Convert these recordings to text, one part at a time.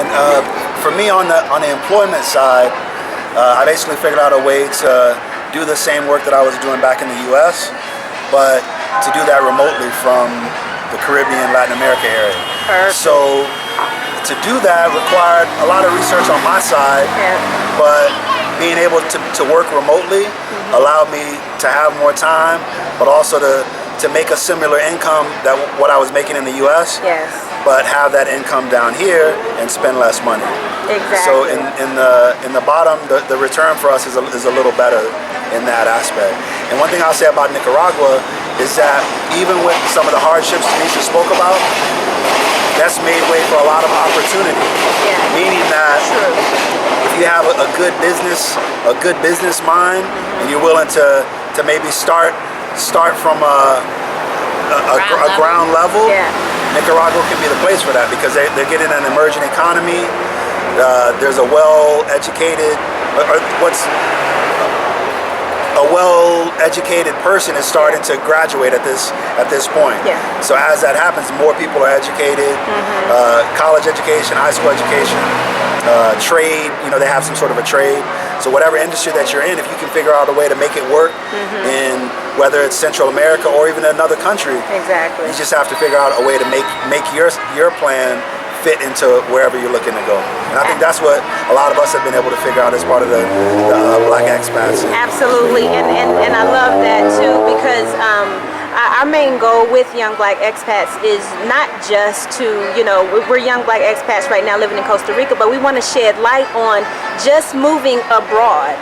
man. For me, on the employment side, I basically figured out a way to do the same work that I was doing back in the U.S., but to do that remotely from the Caribbean, Latin America area. Perfect. So to do that required a lot of research on my side, but being able to work remotely allowed me to have more time, but also to make a similar income that what I was making in the U.S. Yes. But have that income down here and spend less money. Exactly. So in the bottom, the return for us is a little better in that aspect. And one thing I'll say about Nicaragua is that even with some of the hardships Tanisha spoke about, that's made way for a lot of opportunity. Yeah. Meaning that if you have a good business mind, and you're willing to maybe start from a ground level, Nicaragua can be the place for that, because they're getting an emerging economy. There's a well-educated, a well-educated person is starting to graduate at this point. Yeah. So as that happens, more people are educated. College education, high school education, trade. They have some sort of a trade. So whatever industry that you're in, if you can figure out a way to make it work in whether it's Central America or even another country, exactly, you just have to figure out a way to make your plan fit into wherever you're looking to go. And I think that's what a lot of us have been able to figure out as part of the Black expats. Absolutely, and I love that too, because our main goal with Young Black Expats is not just to, we're Young Black Expats right now living in Costa Rica, but we want to shed light on just moving abroad,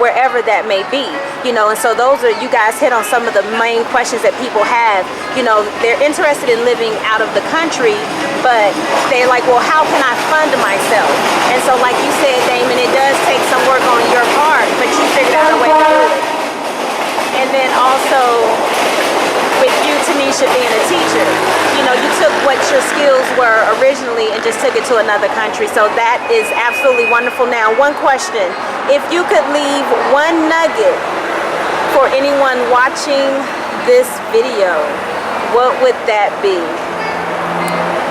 wherever that may be, and so you guys hit on some of the main questions that people have. They're interested in living out of the country, but they're like, well, how can I fund myself? And so like you said, Damon, it does take some work on your part, but you figured out a way to do it. And then also, with you, Tanisha, being a teacher, you took what your skills were originally and just took it to another country. So that is absolutely wonderful. Now, one question. If you could leave one nugget for anyone watching this video, what would that be?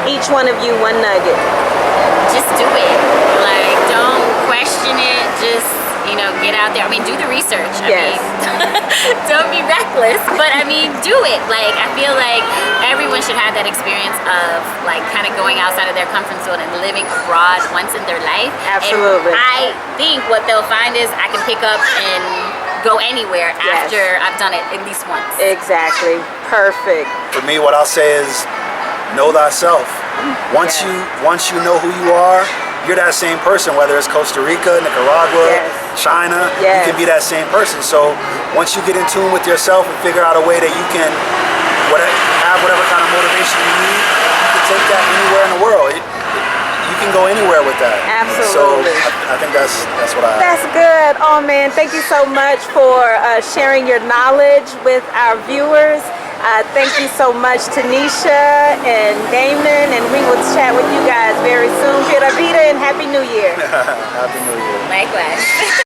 Each one of you, one nugget. Just do it. Like, don't question it. Just, get out there. Do the research. I mean, don't be reckless, but do it. Like, I feel like everyone should have that experience of kind of going outside of their comfort zone and living abroad once in their life. Absolutely. And I think what they'll find is I can pick up and go anywhere after I've done it at least once. Exactly. Perfect. For me, what I'll say is know thyself. Once you know who you are, you're that same person, whether it's Costa Rica, Nicaragua, China, you can be that same person. So once you get in tune with yourself and figure out a way that you can have whatever kind of motivation you need, you can take that anywhere in the world. You can go anywhere with that. Absolutely. So I think that's what I have. That's good. Oh man, thank you so much for sharing your knowledge with our viewers. Thank you so much, Tanisha and Damon, and we will chat with you guys very soon. Pura Vida and Happy New Year. Happy New Year. Likewise.